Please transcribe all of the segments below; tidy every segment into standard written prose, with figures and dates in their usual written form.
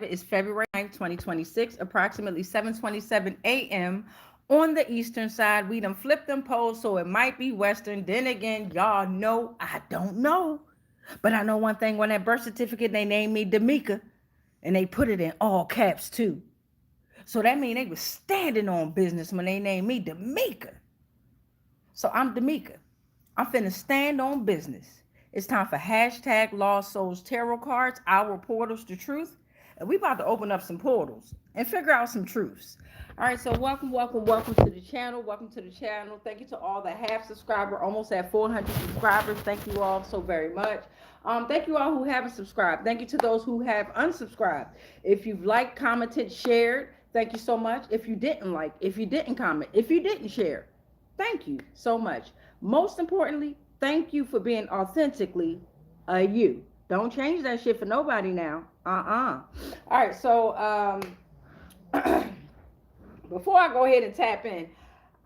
It's February 9th, 2026, approximately 7:27 a.m. on the eastern side. We done flipped them poles, so it might be western. Then again, y'all know I don't know. But I know one thing, on that birth certificate, they named me D'Amica, and they put it in all caps too. So that means they was standing on business when they named me D'Amica. So I'm D'Amica. I'm finna stand on business. It's time for hashtag Lost Souls Tarot Cards, our portals to truth. And we about to open up some portals and figure out some truths. All right, so welcome to the channel. Welcome to the channel. Thank you to all the half subscriber, almost at 400 subscribers. Thank you all so very much. Thank you all who haven't subscribed. Thank you to those who have unsubscribed. If you've liked, commented, shared, thank you so much. If you didn't like, if you didn't comment, if you didn't share, thank you so much. Most importantly, thank you for being authentically you. Don't change that shit for nobody now. All right, so before I go ahead and tap in,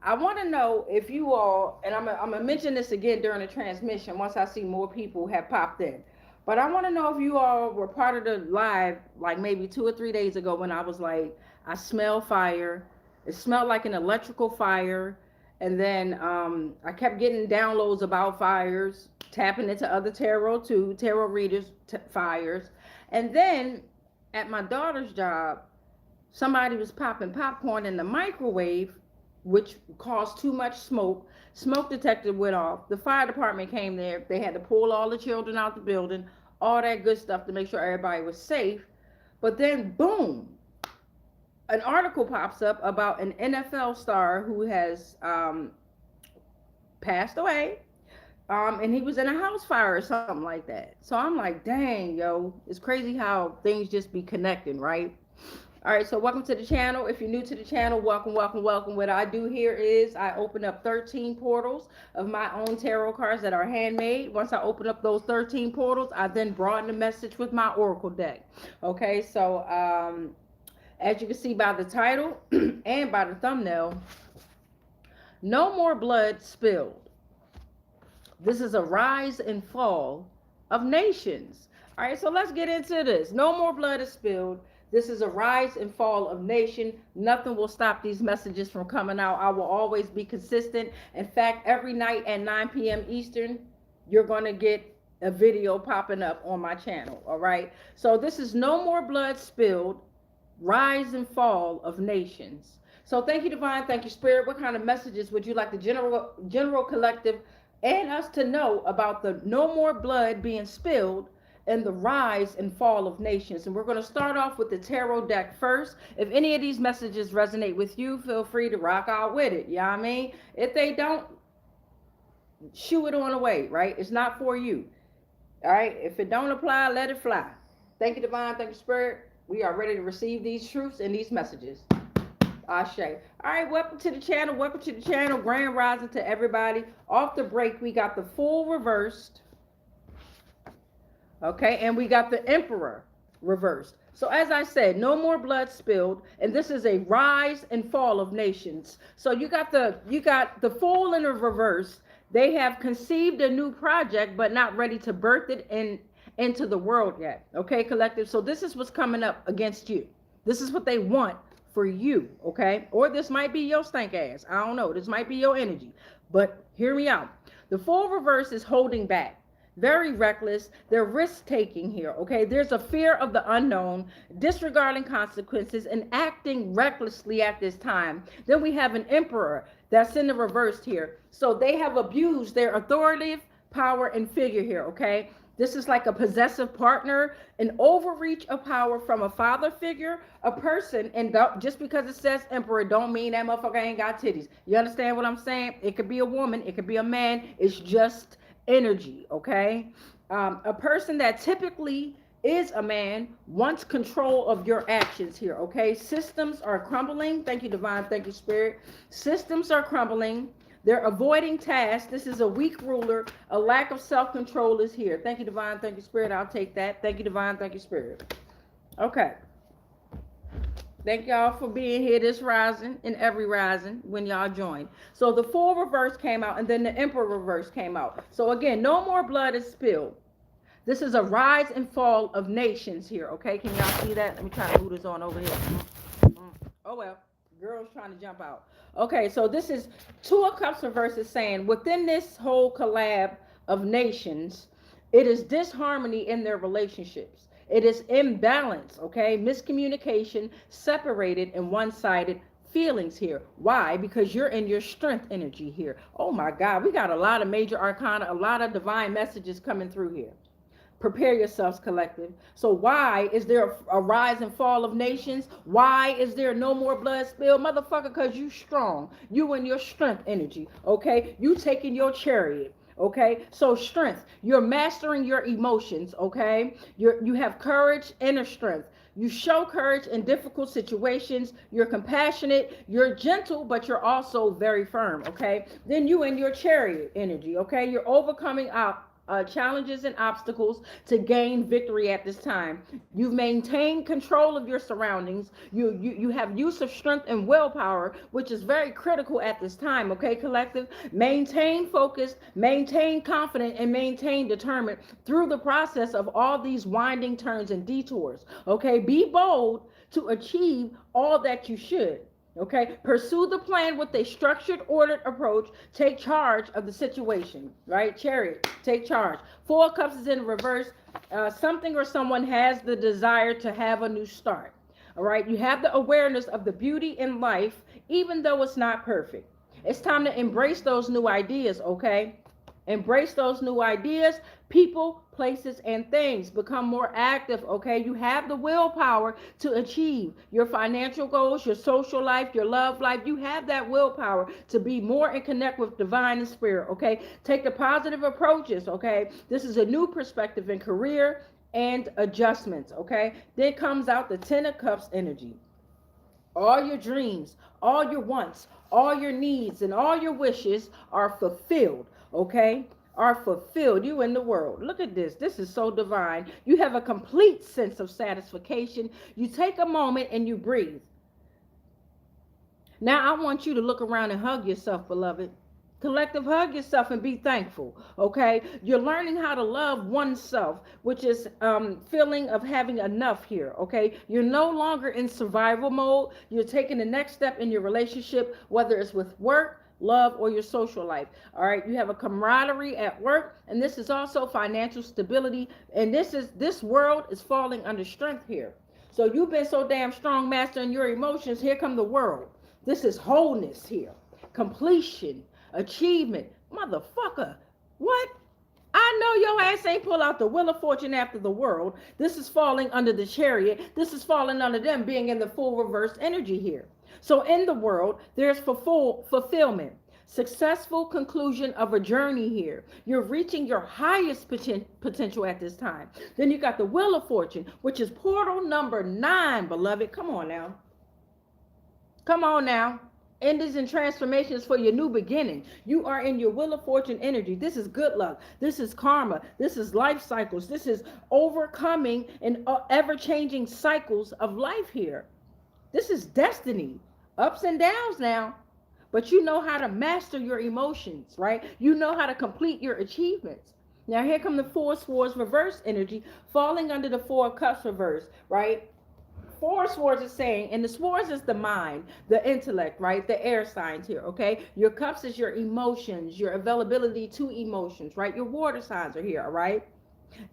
I want to know if you all, and I'm going to mention this again during the transmission once I see more people have popped in. But I want to know if you all were part of the live, like maybe 2 or 3 days ago, when I was like, I smell fire. It smelled like an electrical fire. And then I kept getting downloads about fires, tapping into other tarot too, tarot readers, fires. And then at my daughter's job, somebody was popping popcorn in the microwave, which caused too much smoke. Smoke detector went off. The fire department came there. They had to pull all the children out the building, all that good stuff to make sure everybody was safe. But then, boom, an article pops up about an NFL star who has passed away. And he was in a house fire or something like that. So I'm like, dang, yo, it's crazy how things just be connecting, right? All right, so welcome to the channel. If you're new to the channel, welcome. What I do here is I open up 13 portals of my own tarot cards that are handmade. Once I open up those 13 portals, I then broaden the message with my oracle deck. Okay, so as you can see by the title and by the thumbnail, no more blood spilled. This is a rise and fall of nations. All right, so let's get into this. No more blood is spilled. This is a rise and fall of nation. Nothing will stop these messages from coming out. I will always be consistent. In fact, every night at 9 p.m. Eastern, you're going to get a video popping up on my channel. All right, so this is no more blood spilled, rise and fall of nations. So thank you, Divine. Thank you, Spirit. What kind of messages would you like the general collective and us to know about the no more blood being spilled and the rise and fall of nations? And we're going to start off with the tarot deck first. If any of these messages resonate with you, feel free to rock out with it. You know what I mean? If they don't, shoo it on away, right? It's not for you. All right? If it don't apply, let it fly. Thank you, Divine. Thank you, Spirit. We are ready to receive these truths and these messages. Ashe. All right, welcome to the channel. Welcome to the channel. Grand rising to everybody. Off the break, we got the Fool reversed. Okay, and we got the Emperor reversed. So as I said, no more blood spilled, and this is a rise and fall of nations. So you got the Fool in the reverse. They have conceived a new project, but not ready to birth it into the world yet. Okay, collective. So this is what's coming up against you. This is what they want for you, okay? Or this might be your stank ass. I don't know. This might be your energy. But hear me out. The Fool reverse is holding back. Very reckless. They're risk-taking here, okay? There's a fear of the unknown, disregarding consequences, and acting recklessly at this time. Then we have an Emperor that's in the reverse here. So they have abused their authoritative power and figure here, okay? This is like a possessive partner, an overreach of power from a father figure, a person, and just because it says emperor don't mean that motherfucker ain't got titties. You understand what I'm saying? It could be a woman, it could be a man. It's just energy, okay? A person that typically is a man wants control of your actions here, okay? Systems are crumbling. Thank you, Divine. Thank you, Spirit. Systems are crumbling. They're avoiding tasks. This is a weak ruler. A lack of self-control is here. Thank you, Divine. Thank you, Spirit. I'll take that. Thank you, Divine. Thank you, Spirit. Okay. Thank y'all for being here this rising and every rising when y'all join. So the Fool reverse came out and then the Emperor reverse came out. So again, no more blood is spilled. This is a rise and fall of nations here, okay? Can y'all see that? Let me try to move this on over here. Oh well, girl's trying to jump out. Okay, so this is Two of Cups reverse is saying within this whole collab of nations, it is disharmony in their relationships. It is imbalance, okay? Miscommunication, separated and one-sided feelings here. Why? Because you're in your strength energy here. Oh my God, we got a lot of major arcana, a lot of divine messages coming through here. Prepare yourselves, collective. So why is there a rise and fall of nations? Why is there no more blood spilled? Motherfucker, because you strong. You and your strength energy, okay? You taking your chariot. Okay, so strength, you're mastering your emotions. Okay, you have courage, inner strength. You show courage in difficult situations. You're compassionate, you're gentle, but you're also very firm. Okay, then you in your chariot energy. Okay, you're overcoming challenges and obstacles to gain victory at this time. You've maintained control of your surroundings. You have use of strength and willpower, which is very critical at this time. Okay, collective, maintain focus, maintain confident, and maintain determined through the process of all these winding turns and detours. Okay, be bold to achieve all that you should. Okay, pursue the plan with a structured, ordered approach. Take charge of the situation, right? Chariot, take charge. Four of Cups is in reverse. Something or someone has the desire to have a new start. All right, you have the awareness of the beauty in life, even though it's not perfect. It's time to embrace those new ideas, okay? Embrace those new ideas, people, places, and things. Become more active, okay? You have the willpower to achieve your financial goals, your social life, your love life. You have that willpower to be more and connect with divine and spirit, okay? Take the positive approaches, okay? This is a new perspective in career and adjustments, okay? Then comes out the Ten of Cups energy. All your dreams, all your wants, all your needs, and all your wishes are fulfilled, okay? Are fulfilled. You in the world. Look at this. This is so divine. You have a complete sense of satisfaction. You take a moment and you breathe. Now I want you to look around and hug yourself, beloved. Collective, hug yourself and be thankful. Okay, you're learning how to love oneself, which is feeling of having enough here. Okay, you're no longer in survival mode. You're taking the next step in your relationship, whether it's with work, love, or your social life. All right, you have a camaraderie at work, and this is also financial stability. And this world is falling under strength here. So you've been so damn strong mastering your emotions. Here come the world. This is wholeness here, completion, achievement. Motherfucker, what? I know your ass ain't pull out the Wheel of Fortune after the world. This is falling under the Chariot. This is falling under them being in the full reverse energy here. So in the world, there's fulfillment, successful conclusion of a journey here. You're reaching your highest potential at this time. Then you got the Wheel of Fortune, which is portal number 9, beloved. Come on now. Come on now. Endings and transformations for your new beginning. You are in your Wheel of Fortune energy. This is good luck. This is karma. This is life cycles. This is overcoming and ever-changing cycles of life here. This is destiny. Ups and downs now. But you know how to master your emotions, right? You know how to complete your achievements. Now here come the Four of Swords reverse energy falling under the Four of Cups reverse, right? Four swords is saying, and the swords is the mind, the intellect, right? The air signs here, okay? Your cups is your emotions, your availability to emotions, right? Your water signs are here, all right?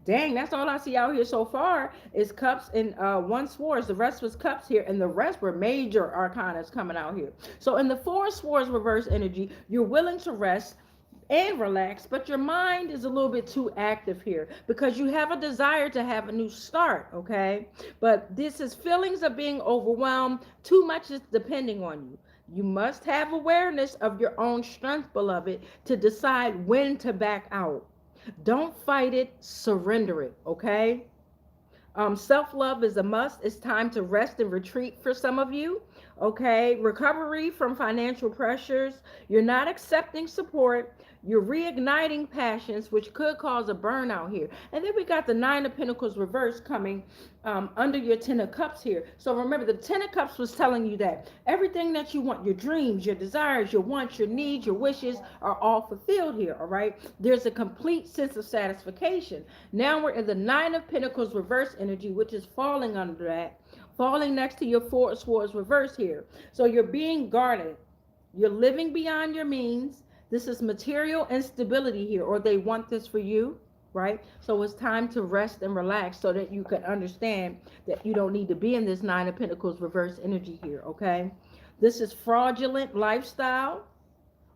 Dang, that's all I see out here so far is cups and one swords. The rest was cups here, and the rest were major arcanas coming out here. So in the Four swords reverse energy, you're willing to rest and relax, but your mind is a little bit too active here because you have a desire to have a new start, okay? But this is feelings of being overwhelmed. Too much is depending on you. You must have awareness of your own strength, beloved, to decide when to back out. Don't fight it, surrender it, okay? Self-love is a must. It's time to rest and retreat for some of you, okay? Recovery from financial pressures. You're not accepting support. You're reigniting passions, which could cause a burnout here. And then we got the Nine of Pentacles reverse coming under your Ten of Cups here. So remember, the Ten of Cups was telling you that everything that you want, your dreams, your desires, your wants, your needs, your wishes are all fulfilled here, all right? There's a complete sense of satisfaction. Now we're in the Nine of Pentacles reverse energy, which is falling under that, falling next to your Four of Swords reverse here. So you're being guarded. You're living beyond your means. This is material instability here, or they want this for you, right? So it's time to rest and relax so that you can understand that you don't need to be in this Nine of Pentacles reverse energy here, okay? This is fraudulent lifestyle,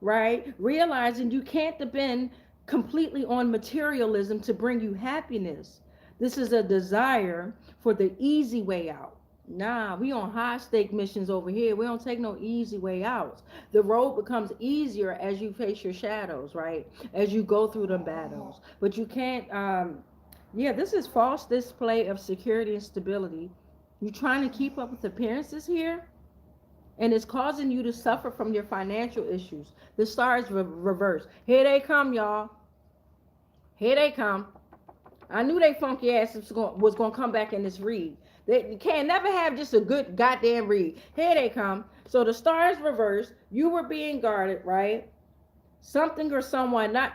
right? Realizing you can't depend completely on materialism to bring you happiness. This is a desire for the easy way out. Nah, we on high stake missions over here. We don't take no easy way out. The road becomes easier as you face your shadows, right? As you go through the battles. But you can't, yeah, this is false display of security and stability. You're trying to keep up with appearances here, and it's causing you to suffer from your financial issues. The stars reverse. Here they come, y'all. Here they come. I knew they funky ass was going to come back in this read. They can never have just a good goddamn read. Here they come. So the stars reverse. You were being guarded, right? Something or someone, not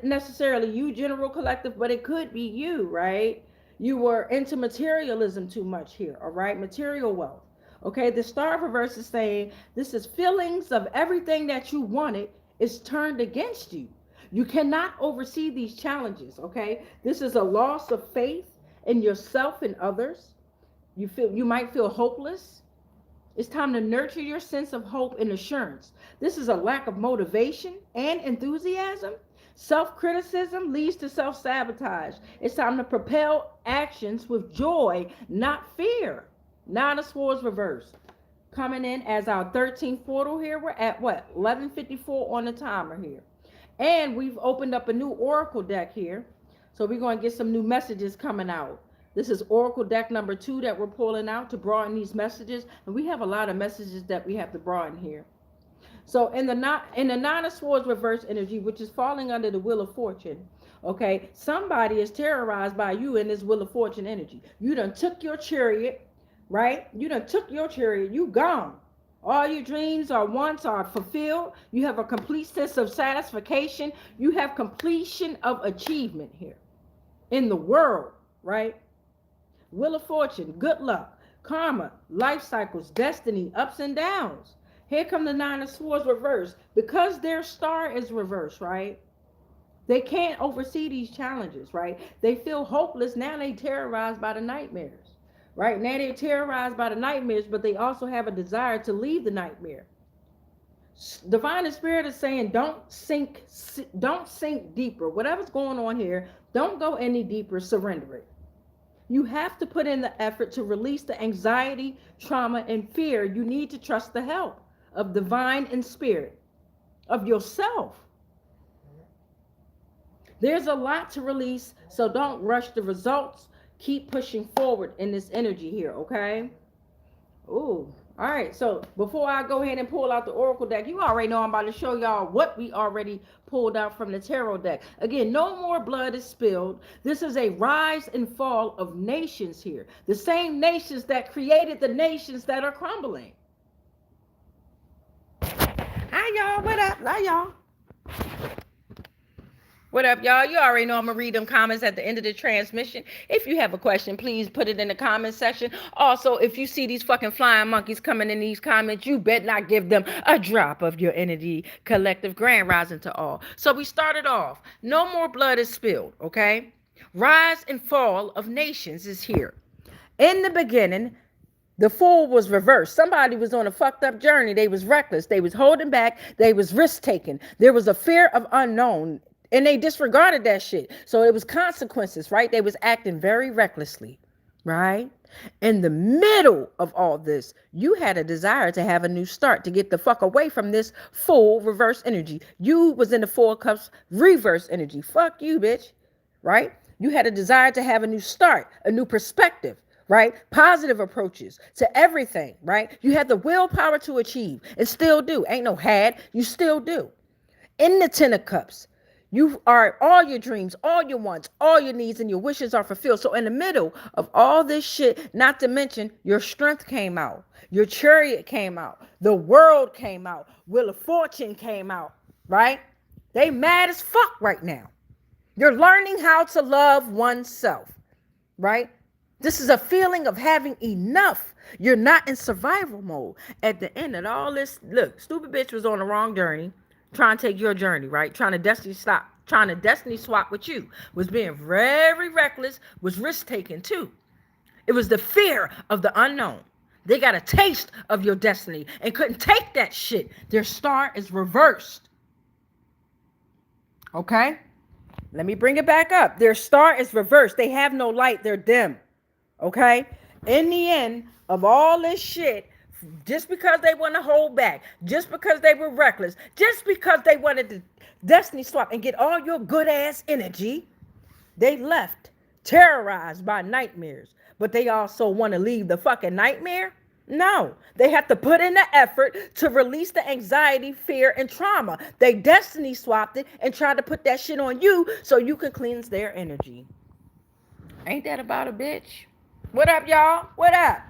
necessarily you, general collective, but it could be you, right? You were into materialism too much here, all right? Material wealth. Okay, the star reverse is saying this is feelings of everything that you wanted is turned against you. You cannot oversee these challenges, okay? This is a loss of faith in yourself and others. You might feel hopeless. It's time to nurture your sense of hope and assurance. This is a lack of motivation and enthusiasm. Self-criticism leads to self-sabotage. It's time to propel actions with joy, not fear. Nine of Swords reverse. Coming in as our 13th portal here. We're at what? 11:54 on the timer here. And we've opened up a new oracle deck here. So we're going to get some new messages coming out. This is Oracle deck number 2 that we're pulling out to broaden these messages. And we have a lot of messages that we have to broaden here. So in the Nine of Swords reverse energy, which is falling under the Wheel of Fortune, okay, somebody is terrorized by you in this Wheel of Fortune energy. You done took your chariot, right? You done took your chariot. You gone. All your dreams or wants are fulfilled. You have a complete sense of satisfaction. You have completion of achievement here in the world, right? Wheel of Fortune, good luck, karma, life cycles, destiny, ups and downs. Here come the Nine of Swords reverse. Because their star is reversed, right? They can't oversee these challenges, right? They feel hopeless. Now they terrorized by the nightmares, right? Now they're terrorized by the nightmares, but they also have a desire to leave the nightmare. Divine and Spirit is saying, don't sink deeper. Whatever's going on here, don't go any deeper. Surrender it. You have to put in the effort to release the anxiety, trauma, and fear. You need to trust the help of divine and spirit, of yourself. There's a lot to release, so don't rush the results. Keep pushing forward in this energy here, okay? Ooh. All right, so before I go ahead and pull out the Oracle deck, you already know I'm about to show y'all what we already pulled out from the Tarot deck. Again, no more blood is spilled. This is a rise and fall of nations here. The same nations that created the nations that are crumbling. Hi, y'all. What up? Hi, y'all. What up, y'all? You already know I'm going to read them comments at the end of the transmission. If you have a question, please put it in the comment section. Also, if you see these fucking flying monkeys coming in these comments, you bet not give them a drop of your energy. Collective grand rising to all. So we started off. No more blood is spilled, okay? Rise and fall of nations is here. In the beginning, the fool was reversed. Somebody was on a fucked up journey. They was reckless. They was holding back. They was risk taking. There was a fear of unknown. And they disregarded that shit. So it was consequences, right? They was acting very recklessly, right? In the middle of all this, you had a desire to have a new start, to get the fuck away from this full reverse energy. You was in the Four of Cups reverse energy. Fuck you, bitch, right? You had a desire to have a new start, a new perspective, right? Positive approaches to everything, right? You had the willpower to achieve and still do. Ain't no had, you still do. in the Ten of Cups. You are all your dreams, all your wants, all your needs, and your wishes are fulfilled. So in the middle of all this shit, not to mention your strength came out, your chariot came out, the world came out, Wheel of Fortune came out, right? They mad as fuck right now. You're learning how to love oneself, right? This is a feeling of having enough. You're not in survival mode. At the end of all this, look, stupid bitch was on the wrong journey, trying to take your journey, right? Trying to destiny swap with you. Was being very reckless, was risk taking too. It was the fear of the unknown. They got a taste of your destiny and couldn't take that shit. Their star is reversed. Okay? Let me bring it back up. Their star is reversed. They have no light. They're dim. Okay? In the end of all this shit, just because they want to hold back, just because they were reckless, just because they wanted to destiny swap and get all your good ass energy, they left terrorized by nightmares. But they also want to leave the fucking nightmare? No, they have to put in the effort to release the anxiety, fear, and trauma. They destiny swapped it and tried to put that shit on you so you can cleanse their energy. Ain't that about a bitch? What up, y'all? What up?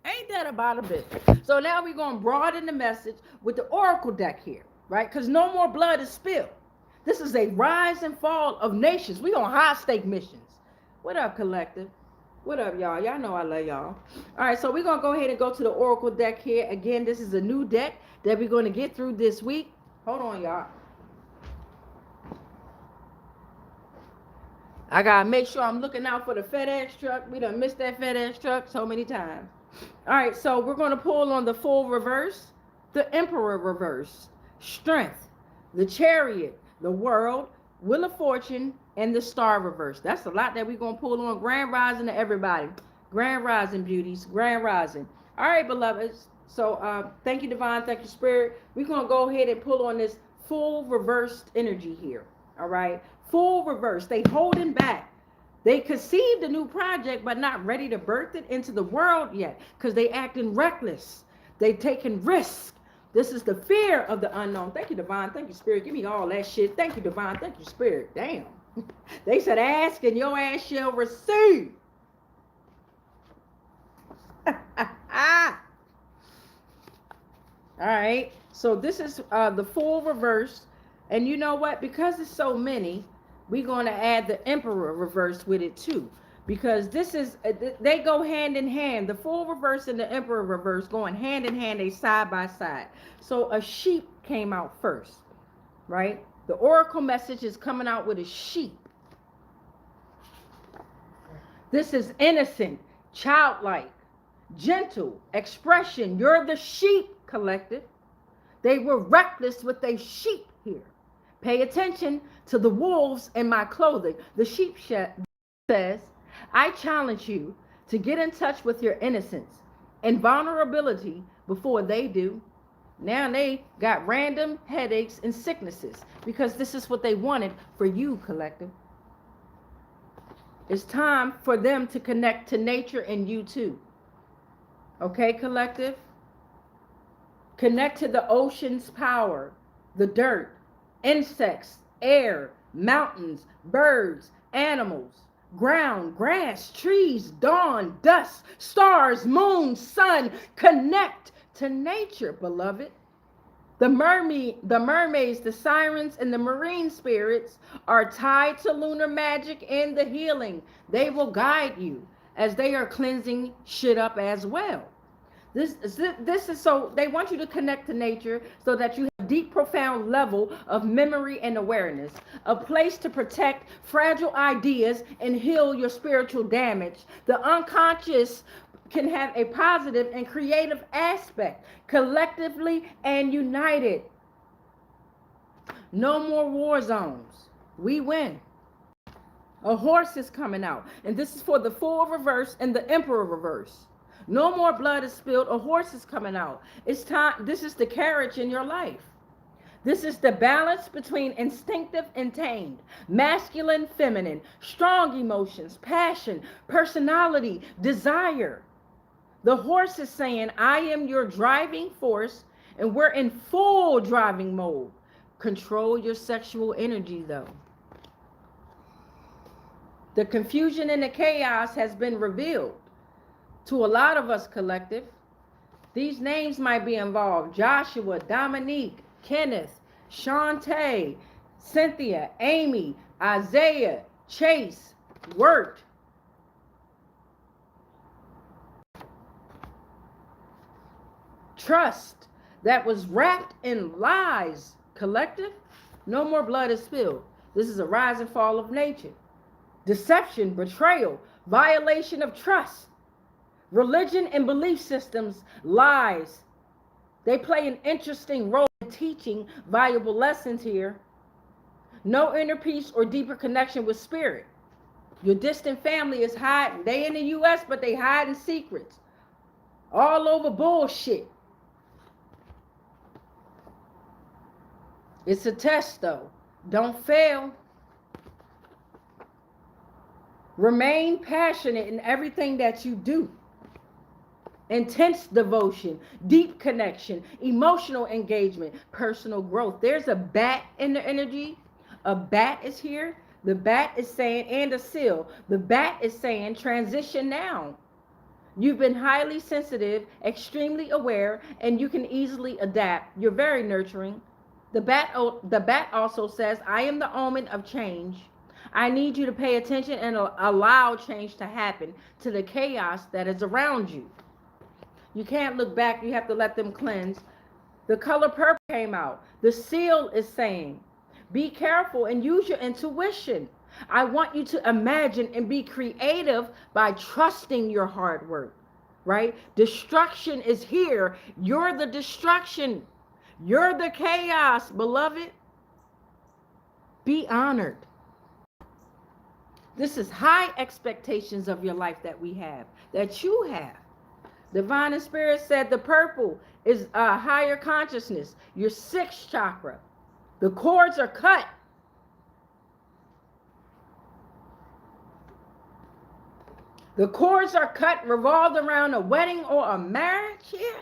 Ain't that about a bitch? So now we're going to broaden the message with the oracle deck here, right? Because no more blood is spilled. This is a rise and fall of nations. We on high stake missions. What up, collective? What up, y'all? Y'all know I love y'all. All right, so we're going to go ahead and go to the oracle deck here. Again, this is a new deck that we're going to get through this week. Hold on, y'all. I got to make sure I'm looking out for the FedEx truck. We done missed that FedEx truck so many times. All right, so we're going to pull on the Fool reverse, the Emperor reverse, Strength, the Chariot, the World, Wheel of Fortune, and the Star reverse. That's a lot that we're going to pull on. Grand rising to everybody. Grand rising, beauties. Grand rising. All right, beloveds. So thank you, Divine. Thank you, Spirit. We're going to go ahead and pull on this full reversed energy here. All right. Full reverse. They holding back. They conceived a new project, but not ready to birth it into the world yet because they acting reckless. They taking risks. This is the fear of the unknown. Thank you, Divine. Thank you, Spirit. Give me all that shit. Thank you, Divine. Thank you, Spirit. Damn. They said, ask and your ass shall receive. All right. So this is the full reverse. And you know what? Because it's so many, we're going to add the Emperor reverse with it too. Because this is, they go hand in hand. The full reverse and the Emperor reverse going hand in hand, they side by side. So a sheep came out first, right? The oracle message is coming out with a sheep. This is innocent, childlike, gentle expression. You're the sheep, collective. They were reckless with their sheep here. Pay attention to the wolves in my clothing. The sheep says, I challenge you to get in touch with your innocence and vulnerability before they do. Now they got random headaches and sicknesses because this is what they wanted for you, collective. It's time for them to connect to nature and you too. Okay, collective? Connect to the ocean's power, the dirt, insects, air, mountains, birds, animals, ground, grass, trees, dawn, dust, stars, moon, sun. Connect to nature, beloved. The mermaids, the sirens, and the marine spirits are tied to lunar magic and the healing. They will guide you as they are cleansing shit up as well. This is so they want you to connect to nature so that you have deep, profound level of memory and awareness, a place to protect fragile ideas and heal your spiritual damage. The unconscious can have a positive and creative aspect, collectively and united. No more war zones. We win. A horse is coming out, and this is for the Fool reverse and the Emperor reverse. No more blood is spilled. A horse is coming out. It's time. This is the carriage in your life. This is the balance between instinctive and tamed, masculine, feminine, strong emotions, passion, personality, desire. The horse is saying, I am your driving force, and we're in full driving mode. control your sexual energy, though. The confusion and the chaos has been revealed to a lot of us, collective. These names might be involved: Joshua, Dominique, Kenneth, Shantae, Cynthia, Amy, Isaiah, Chase, Wirt. Trust that was wrapped in lies, collective. No more blood is spilled. This is a rise and fall of nature. Deception, betrayal, violation of trust. Religion and belief systems, lies. They play an interesting role in teaching valuable lessons here. No inner peace or deeper connection with spirit. Your distant family is hiding. They in the U.S., but they hiding secrets. All over bullshit. It's a test, though. Don't fail. Remain passionate in everything that you do. Intense devotion, deep connection, emotional engagement, personal growth. There's a bat in the energy. A bat is here. The bat is saying, and a seal. The bat is saying, transition now. You've been highly sensitive, extremely aware, and you can easily adapt. You're very nurturing. The bat also says, I am the omen of change. I need you to pay attention and allow change to happen to the chaos that is around you. You can't look back. You have to let them cleanse. The color purple came out. The seal is saying, be careful and use your intuition. I want you to imagine and be creative by trusting your hard work, right? Destruction is here. You're the destruction. You're the chaos, beloved. Be honored. This is high expectations of your life that we have, that you have. Divine and Spirit said the purple is a higher consciousness, your sixth chakra. The cords are cut. The cords are cut, revolved around a wedding or a marriage here.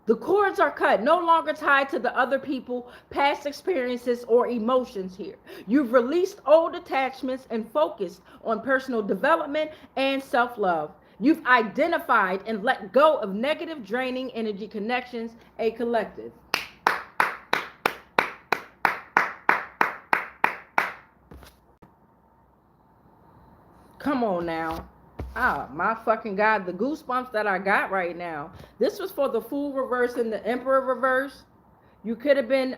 The cords are cut, no longer tied to the other people, past experiences, or emotions here. You've released old attachments and focused on personal development and self-love. You've identified and let go of negative, draining energy connections, a collective. Come on now. Ah, my fucking God, the goosebumps that I got right now. This was for the Fool reverse and the Emperor reverse. You could have been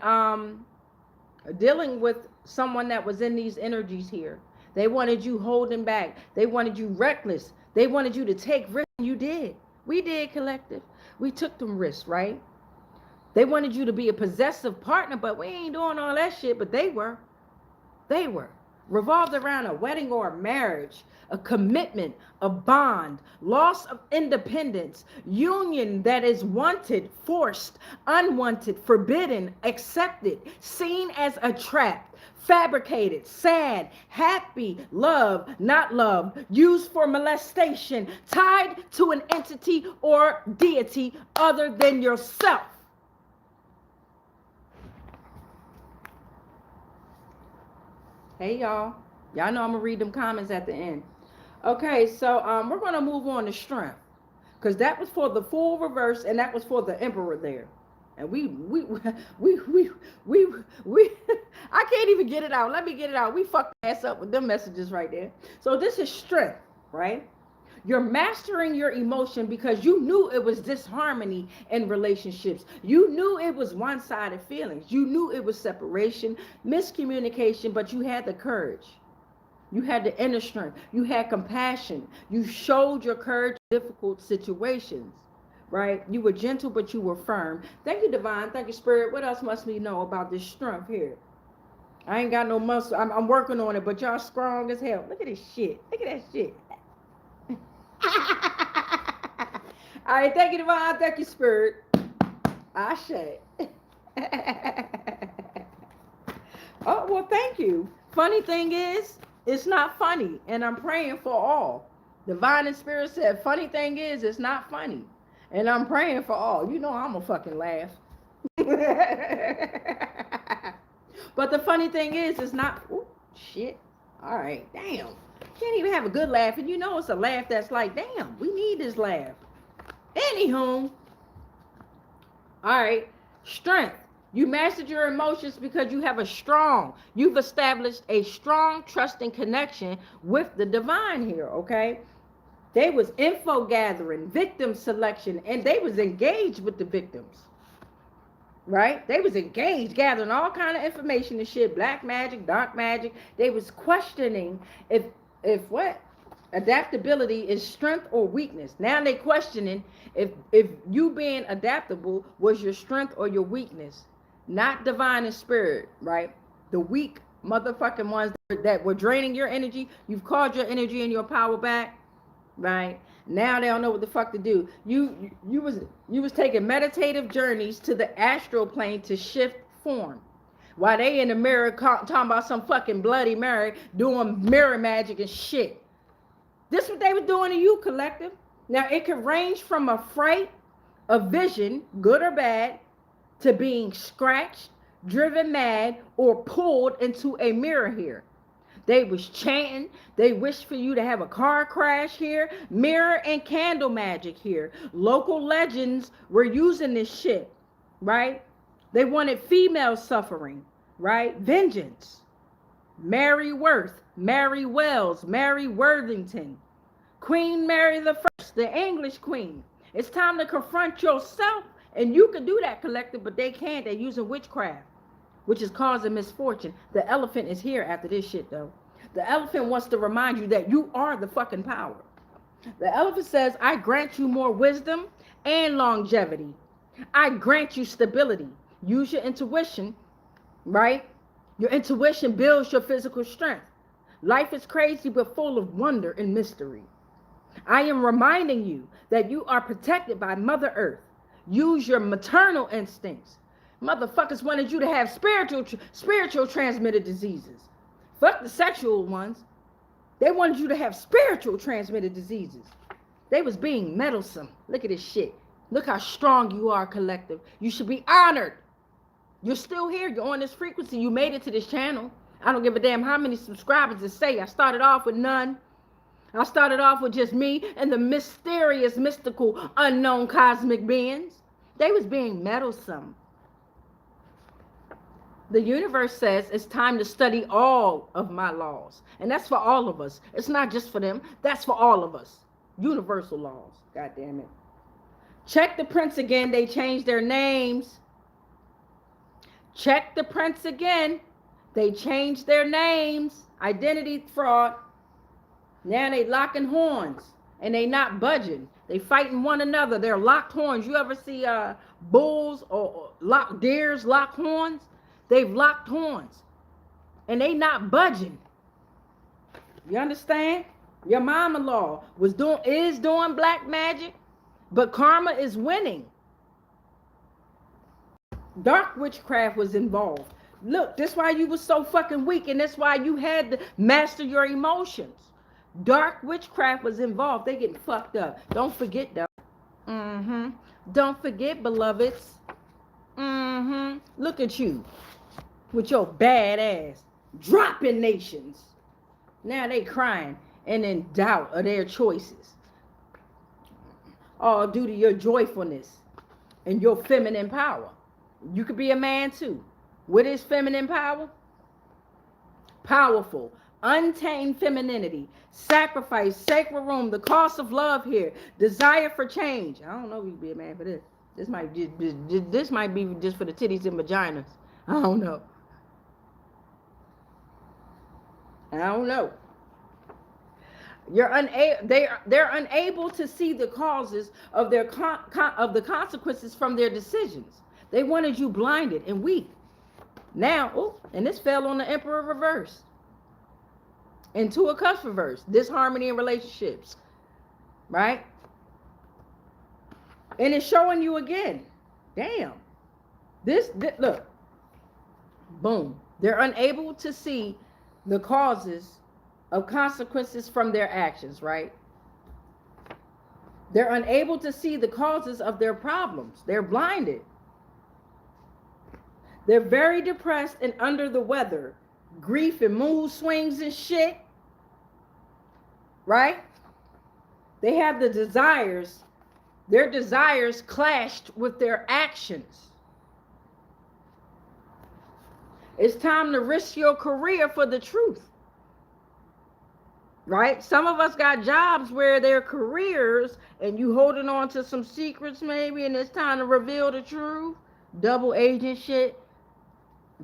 dealing with someone that was in these energies here. They wanted you holding back. They wanted you reckless. They wanted you to take risks, and you did. We did, collective. We took them risks, right? They wanted you to be a possessive partner, but we ain't doing all that shit, but they were. They were. Revolved around a wedding or a marriage, a commitment, a bond, loss of independence, union that is wanted, forced, unwanted, forbidden, accepted, seen as a trap, fabricated, sad, happy, love, not love, used for molestation, tied to an entity or deity other than yourself. Hey, y'all. Y'all know I'm going to read them comments at the end. Okay, so we're going to move on to strength. Because that was for the Fool reverse, and that was for the Emperor there. And we I can't even get it out. Let me get it out. We fucked ass up with them messages right there. So this is strength, right? You're mastering your emotion because you knew it was disharmony in relationships. You knew it was one-sided feelings. You knew it was separation, miscommunication, but you had the courage. You had the inner strength. You had compassion. You showed your courage in difficult situations, right? You were gentle, but you were firm. Thank you, Divine. Thank you, Spirit. What else must we know about this strength here? I ain't got no muscle. I'm working on it, but y'all strong as hell. Look at this shit. Look at that shit. All right, thank you, Divine. Thank you, Spirit. Ashe. Oh, well, thank you. Funny thing is, it's not funny, and I'm praying for all. Divine and Spirit said, funny thing is, it's not funny, and I'm praying for all. You know I'm a fucking laugh. But the funny thing is, it's not. Ooh, shit. All right, damn. Can't even have a good laugh, and you know it's a laugh that's like, damn, we need this laugh. Anywho, all right, strength. You mastered your emotions because you've established a strong, trusting connection with the divine here, okay? They was info gathering, victim selection, and they was engaged with the victims, right? They was engaged, gathering all kind of information and shit, black magic, dark magic. They was questioning if what? Adaptability is strength or weakness. Now they questioning if you being adaptable was your strength or your weakness. Not divine and spirit, right? The weak motherfucking ones that were draining your energy, you've called your energy and your power back, right? Now they don't know what the fuck to do. You was taking meditative journeys to the astral plane to shift form. While they in the mirror talking about some fucking Bloody Mary doing mirror magic and shit. This is what they were doing to you, collective. Now it could range from a fright, a vision, good or bad, to being scratched, driven mad, or pulled into a mirror here. They was chanting. They wished for you to have a car crash here. Mirror and candle magic here. Local legends were using this shit, right? They wanted female suffering, right? Vengeance. Mary Worth, Mary Wells, Mary Worthington, Queen Mary the First, the English queen. It's time to confront yourself, and you can do that, collective, but they can't. They're using witchcraft, which is causing misfortune. The elephant is here after this shit, though. The elephant wants to remind you that you are the fucking power. The elephant says, I grant you more wisdom and longevity. I grant you stability. Use your intuition, right? Your intuition builds your physical strength. Life is crazy but full of wonder and mystery. I am reminding you that you are protected by Mother Earth. Use your maternal instincts. Motherfuckers wanted you to have spiritual transmitted diseases. Fuck the sexual ones. They wanted you to have spiritual transmitted diseases. They was being meddlesome. Look at this shit. Look how strong you are, collective. You should be honored. You're still here. You're on this frequency. You made it to this channel. I don't give a damn how many subscribers to say. I started off with none. I started off with just me and the mysterious, mystical, unknown cosmic beings. They was being meddlesome. The universe says it's time to study all of my laws. And that's for all of us. It's not just for them. That's for all of us. Universal laws. God damn it. Check the prints again. They changed their names. Check the prints again. They changed their names. Identity fraud. Now they locking horns. And they not budging. They fighting one another. They're locked horns. You ever see bulls or deers lock horns? They've locked horns. And they not budging. You understand? Your mama-in-law is doing black magic, but karma is winning. Dark witchcraft was involved. Look, that's why you was so fucking weak, and that's why you had to master your emotions. Dark witchcraft was involved. They getting fucked up. Don't forget, though. Don't forget, beloveds. Look at you with your bad ass dropping nations. Now they crying and in doubt of their choices. All due to your joyfulness and your feminine power. You could be a man too. What is feminine power? Powerful, untamed femininity, sacrifice, sacred room, the cost of love here, desire for change. I don't know if you could be a man for this. This might be just for the titties and vaginas. I don't know. They're unable to see the causes of their of the consequences from their decisions. They wanted you blinded and weak. Now, and this fell on the Emperor reverse. Into a cuss reverse. Disharmony in relationships. Right? And it's showing you again. Damn. This look. Boom. They're unable to see the causes of consequences from their actions, right? They're unable to see the causes of their problems. They're blinded. They're very depressed and under the weather. Grief and mood swings and shit. Right? They have the desires. Their desires clashed with their actions. It's time to risk your career for the truth. Right? Some of us got jobs where they're careers and you holding on to some secrets maybe, and it's time to reveal the truth. Double agent shit.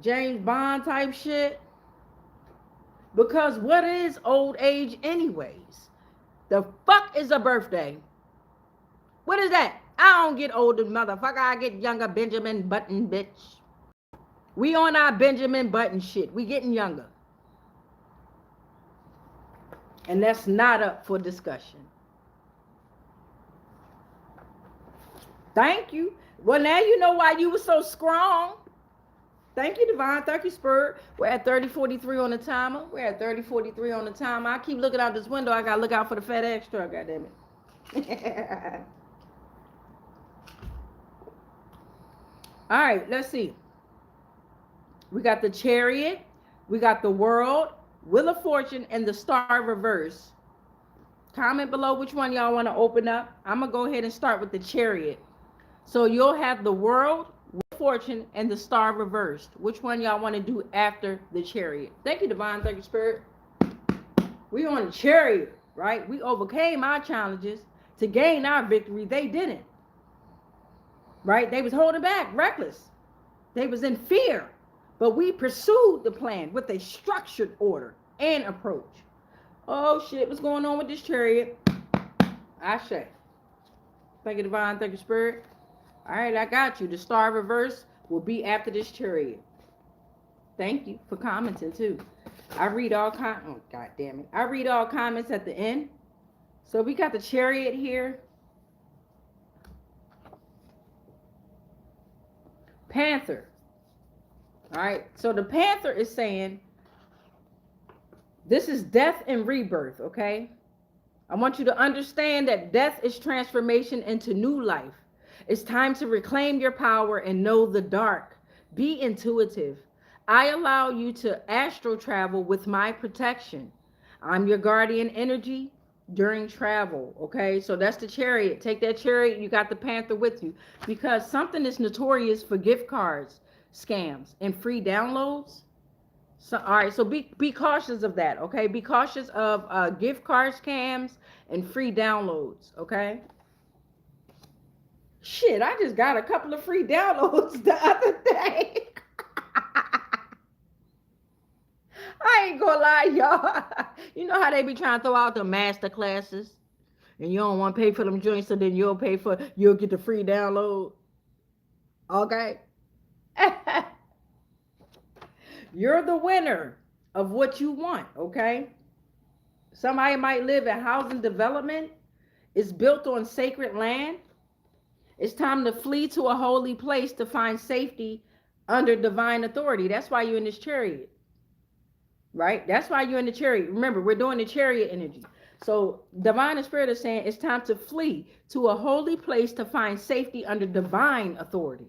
James Bond type shit. Because what is old age anyways? The fuck is a birthday? What is that? I don't get older, motherfucker. I get younger, Benjamin Button, bitch. We on our Benjamin Button shit. We getting younger. And that's not up for discussion. Thank you. Well, now you know why you were so strong. Thank you, Divine. Thank you, Spirit. We're at 30:43 on the timer. We're at 30:43 on the timer. I keep looking out this window. I got to look out for the FedEx truck, goddammit. All right, let's see. We got the Chariot. We got the World, Wheel of Fortune, and the Star Reverse. Comment below which one y'all want to open up. I'm going to go ahead and start with the Chariot. So you'll have the World, Wheel of Fortune, and the Star Reversed. Which one y'all want to do after the Chariot? Thank you, Divine. Thank you, Spirit. We on the Chariot, right? We overcame our challenges to gain our victory. They didn't. Right? They was holding back, reckless. They was in fear. But we pursued the plan with a structured order and approach. Oh shit, what's going on with this Chariot? I say. Thank you, Divine. Thank you, Spirit. All right, I got you. The Star Reverse will be after this Chariot. Thank you for commenting too. I read all oh god damn it. I read all comments at the end. So we got the Chariot here. Panther. All right, so the Panther is saying this is death and rebirth, okay? I want you to understand that death is transformation into new life. It's time to reclaim your power and know the dark. Be intuitive. I allow you to astral travel with my protection. I'm your guardian energy during travel, okay? So that's the Chariot. Take that Chariot, you got the Panther with you. Because something is notorious for gift cards, scams, and free downloads. So, all right, so be cautious of that, okay? Be cautious of gift card scams and free downloads, okay? Shit, I just got a couple of free downloads the other day. I ain't gonna lie, y'all. You know how they be trying to throw out the master classes? And you don't want to pay for them joints, so then you'll get the free download. Okay? You're the winner of what you want, okay? Somebody might live in housing development. It's built on sacred land. It's time to flee to a holy place to find safety under divine authority. That's why you're in this Chariot. Right? That's why you're in the Chariot. Remember, we're doing the Chariot energy. So divine and spirit is saying it's time to flee to a holy place to find safety under divine authority.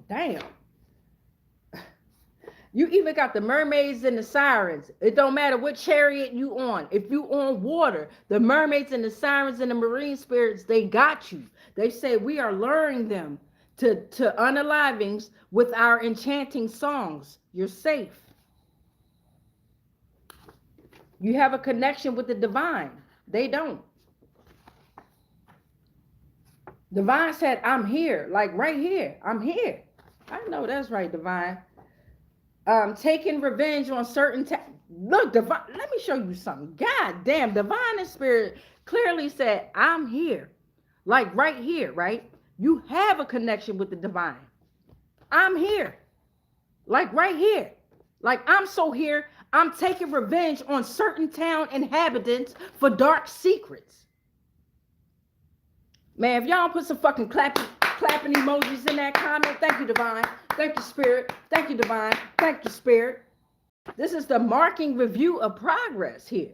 Damn. You even got the mermaids and the sirens. It don't matter what chariot you on. If you on water, the mermaids and the sirens and the marine spirits, they got you. They say we are luring them to unalivings with our enchanting songs. You're safe. You have a connection with the divine. They don't. Divine said, I'm here, like right here. I'm here. I know that's right, divine. Taking revenge on certain look, divine, let me show you something. God damn, divine and spirit clearly said, I'm here. Like right here, right? You have a connection with the divine. I'm here. Like right here. Like I'm so here, I'm taking revenge on certain town inhabitants for dark secrets. Man, if y'all put some fucking clapping emojis in that comment, thank you, divine. Thank you, spirit. Thank you, divine. Thank you, spirit. This is the marking review of progress here.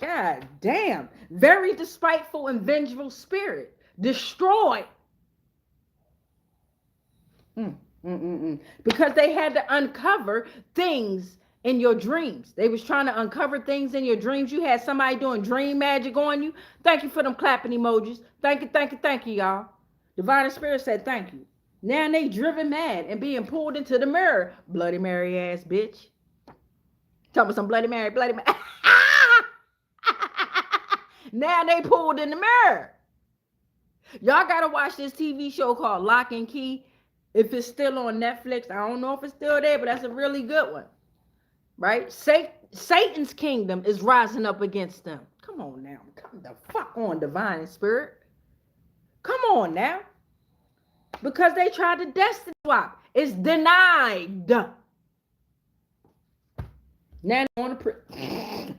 God damn. Very despiteful and vengeful spirit. Destroy. Because they had to uncover things in your dreams. They was trying to uncover things in your dreams. You had somebody doing dream magic on you. Thank you for them clapping emojis. Thank you, thank you, thank you, y'all. Divine Spirit said thank you. Now they driven mad and being pulled into the mirror. Bloody Mary ass bitch. Tell me some Bloody Mary, Bloody Mary. Now they pulled in the mirror. Y'all gotta watch this TV show called Lock and Key. If it's still on Netflix, I don't know if it's still there, but that's a really good one. Right? Satan's kingdom is rising up against them. Come on now. Come the fuck on, Divine Spirit. Come on now. Because they tried to destiny swap. It's denied. Now they're on the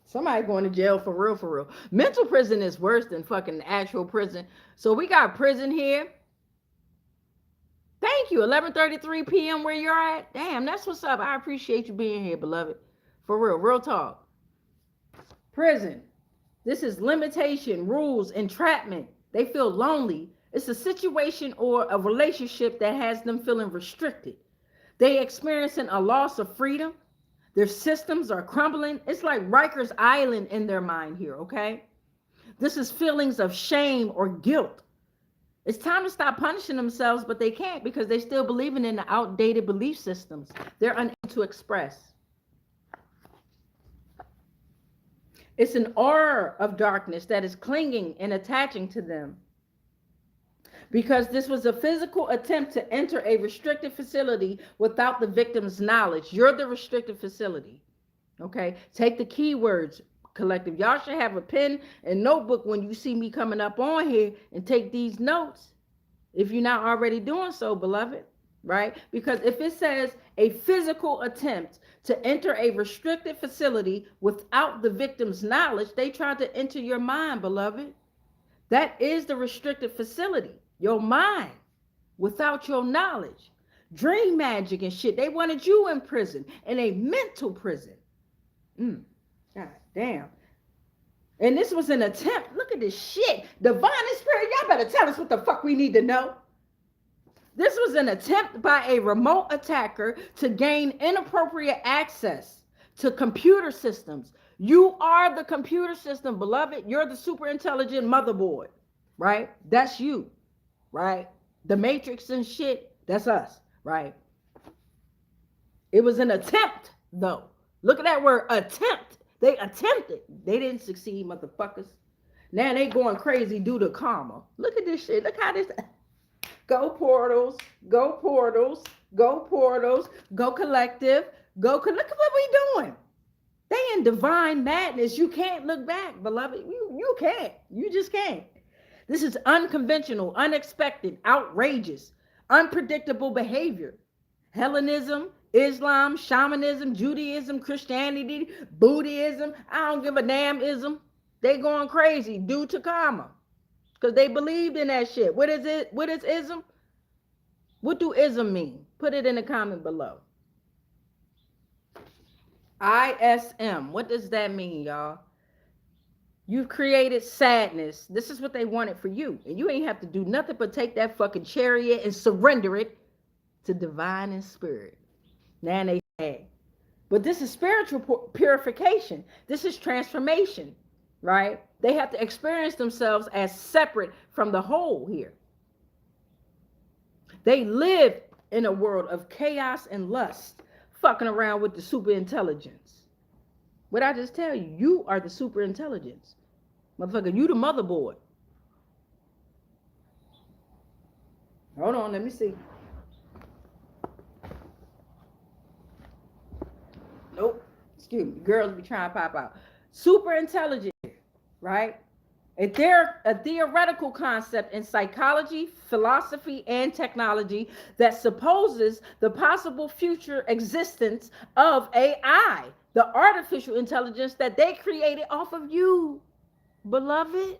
somebody going to jail for real, for real. Mental prison is worse than fucking actual prison. So we got prison here. Thank you. 11:33 p.m. where you're at. Damn, that's what's up. I appreciate you being here, beloved. For real. Real talk. Prison. This is limitation, rules, entrapment. They feel lonely. It's a situation or a relationship that has them feeling restricted. They experiencing a loss of freedom. Their systems are crumbling. It's like Rikers Island in their mind here, okay? This is feelings of shame or guilt. It's time to stop punishing themselves, but they can't because they're still believing in the outdated belief systems. They're unable to express. It's an aura of darkness that is clinging and attaching to them. Because this was a physical attempt to enter a restricted facility without the victim's knowledge. You're the restricted facility. Okay? Take the keywords, collective. Y'all should have a pen and notebook when you see me coming up on here and take these notes. If you're not already doing so, beloved. Right? Because if it says a physical attempt to enter a restricted facility without the victim's knowledge, they tried to enter your mind, beloved. That is the restricted facility. Your mind, without your knowledge. Dream magic and shit. They wanted you in prison, in a mental prison. God damn. And this was an attempt. Look at this shit. Divine Spirit, y'all better tell us what the fuck we need to know. This was an attempt by a remote attacker to gain inappropriate access to computer systems. You are the computer system, beloved. You're the super intelligent motherboard, right? That's you. Right? The Matrix and shit, that's us, right? It was an attempt, though. Look at that word, attempt. They attempted. They didn't succeed, motherfuckers. Now they going crazy due to karma. Look at this shit. Look how this... Go portals, go portals, go portals, go collective, look at what we doing. They in divine madness. You can't look back, beloved. You can't. You just can't. This is unconventional, unexpected, outrageous, unpredictable behavior. Hellenism, Islam, shamanism, Judaism, Christianity, Buddhism, I don't give a damn ism. They going crazy due to karma. Because they believed in that shit. What is it? What is ism? What do ism mean? Put it in the comment below. ISM. What does that mean, y'all? You've created sadness. This is what they wanted for you. And you ain't have to do nothing but take that fucking chariot and surrender it to divine and spirit. Now they sad. But this is spiritual purification. This is transformation, right? They have to experience themselves as separate from the whole here. They live in a world of chaos and lust, fucking around with the super intelligence. What I just tell you, you are the super intelligence. Motherfucker, you the motherboard. Hold on, let me see. Nope. Excuse me. Girls be trying to pop out. Super intelligent, right? A theoretical concept in psychology, philosophy, and technology that supposes the possible future existence of AI, the artificial intelligence that they created off of you, beloved.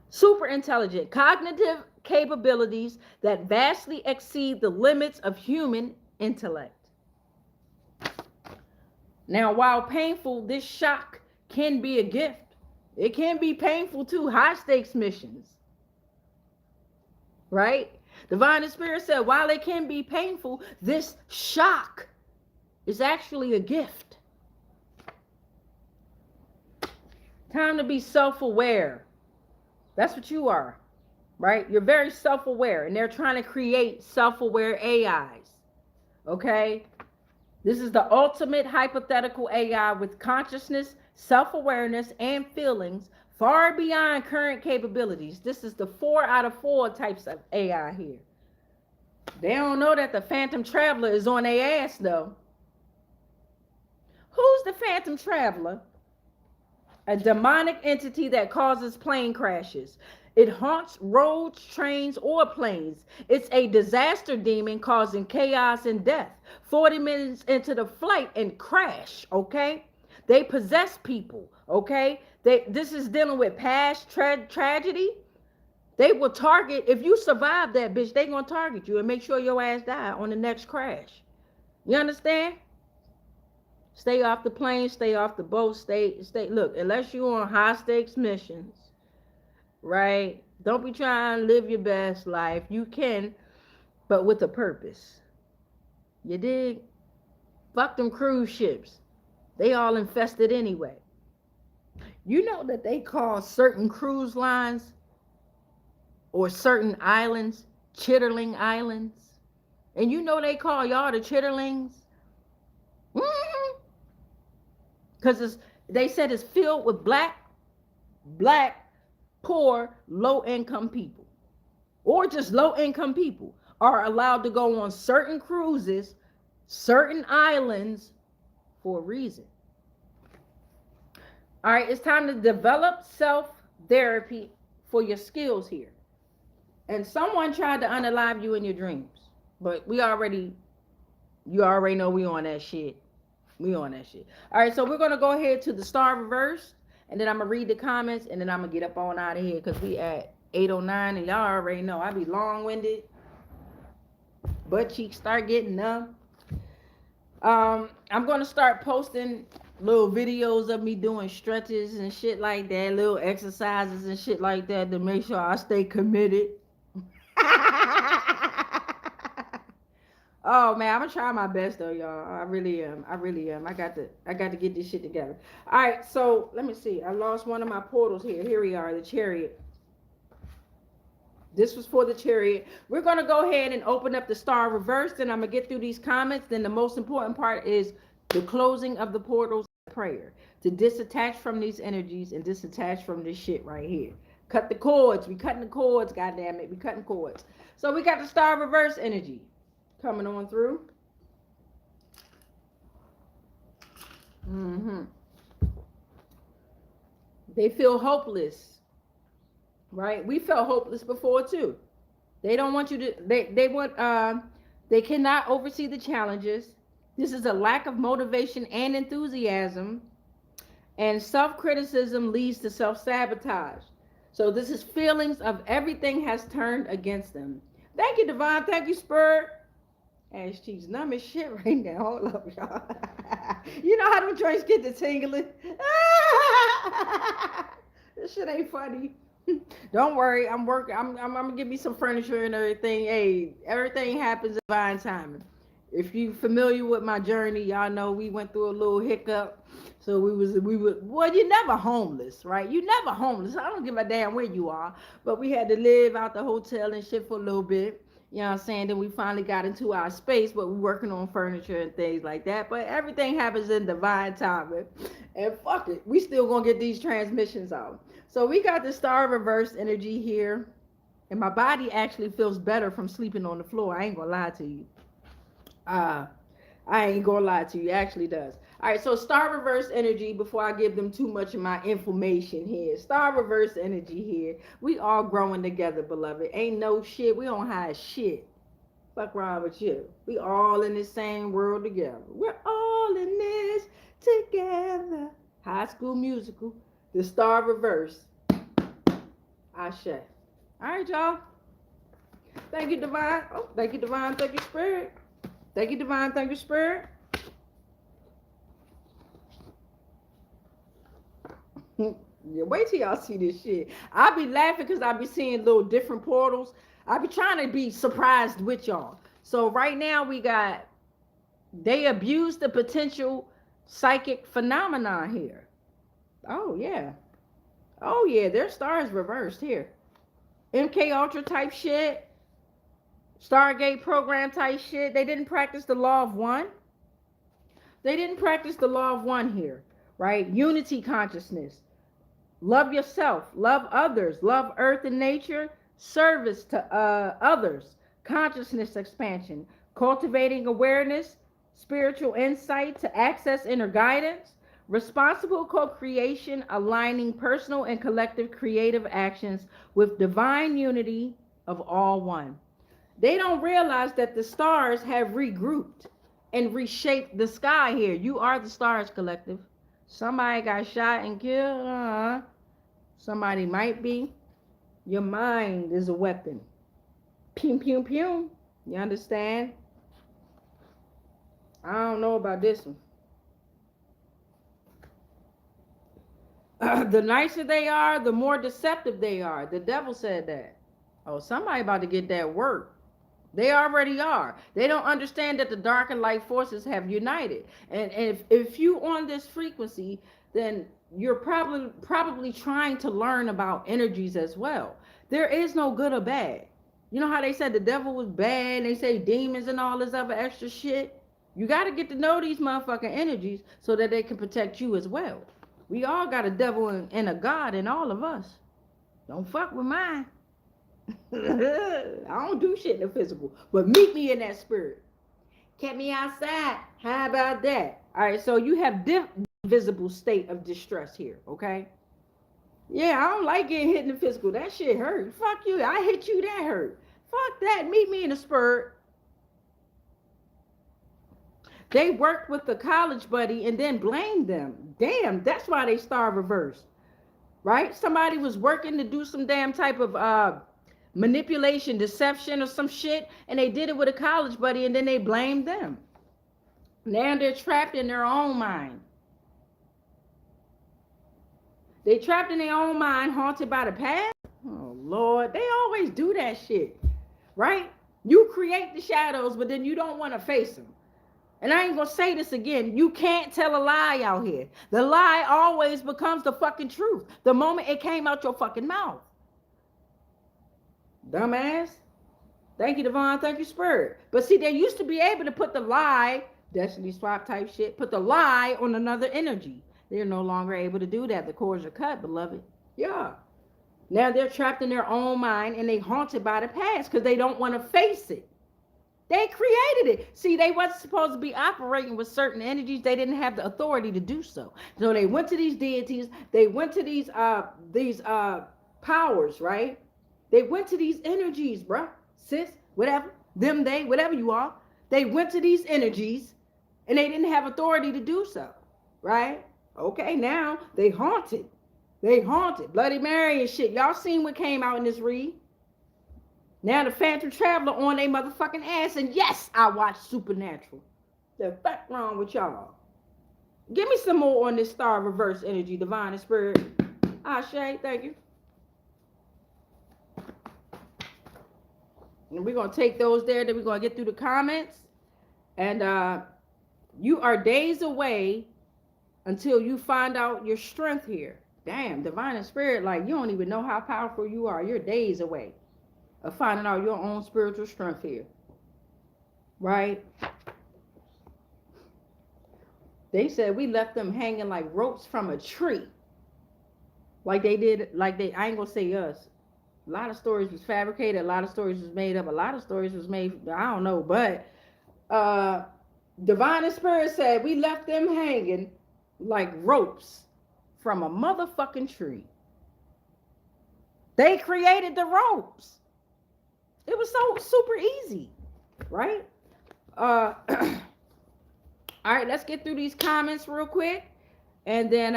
Super intelligent, cognitive capabilities that vastly exceed the limits of human intellect. Now, while painful, this shock can be a gift. It can be painful too. High stakes missions. right? Divine and Spirit said, while it can be painful, this shock is actually a gift. Time to be self-aware. That's what you are, right? You're very self-aware, and they're trying to create self-aware AIs, okay? This is the ultimate hypothetical AI with consciousness, self-awareness, and feelings far beyond current capabilities. This is the 4 out of 4 types of AI here. They don't know that the Phantom Traveler is on their ass, though. Who's the Phantom Traveler? A demonic entity that causes plane crashes. It haunts roads, trains, or planes. It's a disaster demon causing chaos and death. 40 minutes into the flight and crash, okay? They possess people, okay? This is dealing with past tragedy. They will target, if you survive that bitch, they gonna target you and make sure your ass die on the next crash. You understand? Stay off the plane, stay off the boat, stay, look, unless you're on high stakes missions, right? Don't be trying to live your best life. You can, but with a purpose. You dig? Fuck them cruise ships. They all infested anyway. You know that they call certain cruise lines or certain islands Chitterling Islands? And you know they call y'all the Chitterlings? Mm-hmm. Because they said it's filled with black, poor, low-income people. Or just low-income people are allowed to go on certain cruises, certain islands for a reason. All right, it's time to develop self-therapy for your skills here. And someone tried to unalive you in your dreams. But you already know we on that shit. We on that shit. All right, so we're going to go ahead to the star reverse. And then I'm going to read the comments. And then I'm going to get up on out of here. Because we at 8:09. And y'all already know I be long-winded. Butt cheeks start getting numb. I'm going to start posting little videos of me doing stretches and shit like that. Little exercises and shit like that. To make sure I stay committed. Oh man, I'm gonna try my best though, y'all. I really am. I got to get this shit together. All right, so let me see. I lost one of my portals here. Here we are, the Chariot. This was for the Chariot. We're gonna go ahead and open up the star reverse. Then I'm gonna get through these comments. Then the most important part is the closing of the portals, prayer to disattach from these energies and disattach from this shit right here. Cut the cords. We cutting the cords. God damn it, we cutting cords. So we got the star reverse energy coming on through. They feel hopeless, right? We felt hopeless before too. They don't want you to. They want. They cannot oversee the challenges. This is a lack of motivation and enthusiasm, and self-criticism leads to self-sabotage. So this is feelings of everything has turned against them. Thank you, Divine. Thank you, Spirit. Ass cheeks numb as shit right now. Hold up, y'all. You know how them joints get to tingling? This shit ain't funny. Don't worry, I'm working. I'm gonna give me some furniture and everything. Hey, everything happens in divine timing. If you familiar with my journey, y'all know we went through a little hiccup. So we were. Well, you're never homeless, right? You're never homeless. I don't give a damn where you are. But we had to live out the hotel and shit for a little bit. You know what I'm saying? Then we finally got into our space, but we're working on furniture and things like that. But everything happens in divine timing. And fuck it, we still gonna get these transmissions out. So we got the star reverse energy here. And my body actually feels better from sleeping on the floor. I ain't gonna lie to you. I ain't gonna lie to you. It actually does. All right, so star reverse energy, before I give them too much of my information here. Star reverse energy here. We all growing together, beloved. Ain't no shit. We don't hide shit. Fuck wrong with you. We all in the same world together. We're all in this together. High School Musical. The star reverse. Ashe. All right, y'all. Thank you, Divine. Oh, thank you, Divine. Thank you, Spirit. Thank you, Divine. Thank you, Spirit. Yeah, wait till y'all see this shit. I be laughing because I be seeing little different portals. I be trying to be surprised with y'all. So right now we got, they abuse the potential psychic phenomenon here. Oh yeah. Oh yeah, their stars reversed here. MK Ultra type shit. Stargate program type shit. They didn't practice the law of one. They didn't practice the law of one here, right? Unity consciousness. Love yourself, love others, love earth and nature, service to others, consciousness expansion, cultivating awareness, spiritual insight to access inner guidance, responsible co-creation, aligning personal and collective creative actions with divine unity of all one. They don't realize that the stars have regrouped and reshaped the sky here. You are the stars collective. Somebody got shot and killed. Somebody might be. Your mind is a weapon. Pew, pew, pew. You understand? I don't know about this one. The nicer they are, the more deceptive they are. The devil said that. Oh, somebody about to get that work. They already are. They don't understand that the dark and light forces have united. And if you on this frequency, then you're probably trying to learn about energies as well. There is no good or bad. You know how they said the devil was bad, and they say demons and all this other extra shit? You got to get to know these motherfucking energies so that they can protect you as well. We all got a devil and a God in all of us. Don't fuck with mine. I don't do shit in the physical, but meet me in that spirit. Kept me outside. How about that? All right, so you have visible state of distress here, okay? Yeah, I don't like getting hit in the physical. That shit hurt. Fuck you. I hit you, that hurt. Fuck that. Meet me in the spirit. They worked with the college buddy and then blamed them. Damn, that's why they star reversed, right? Somebody was working to do some damn type of manipulation, deception, or some shit, and they did it with a college buddy, and then they blamed them. Now they're trapped in their own mind. They trapped in their own mind, haunted by the past. Oh Lord, they always do that shit, right? You create the shadows, but then you don't want to face them. And I ain't gonna say this again. You can't tell a lie out here. The lie always becomes the fucking truth the moment it came out your fucking mouth. Dumbass. Thank you, Devon. Thank you, Spirit. But see, they used to be able to put the lie, destiny swap type shit, put the lie on another energy. They're no longer able to do that. The cords are cut, beloved. Yeah. Now they're trapped in their own mind and they haunted by the past because they don't want to face it. They created it. See, they wasn't supposed to be operating with certain energies. They didn't have the authority to do so. So they went to these deities. They went to these powers, right? They went to these energies, bruh, sis, whatever, them, they, whatever you are. They went to these energies and they didn't have authority to do so, right? Okay, now they haunted. They haunted. Bloody Mary and shit. Y'all seen what came out in this read? Now the Phantom Traveler on their motherfucking ass. And yes, I watched Supernatural. The fuck wrong with y'all? Give me some more on this star reverse energy, divine and spirit. Ashe, thank you. And we're going to take those there. Then we're going to get through the comments. And you are days away until you find out your strength here. Damn, divine and spirit, like you don't even know how powerful you are. You're days away of finding out your own spiritual strength here. Right? They said we left them hanging like ropes from a tree. Like they did, like they, I ain't gonna say us. A lot of stories was fabricated, a lot of stories was made up, a lot of stories was made, I don't know, but divine and spirit said we left them hanging like ropes from a motherfucking tree. They created the ropes. It was so super easy, right? All right, let's get through these comments real quick, and then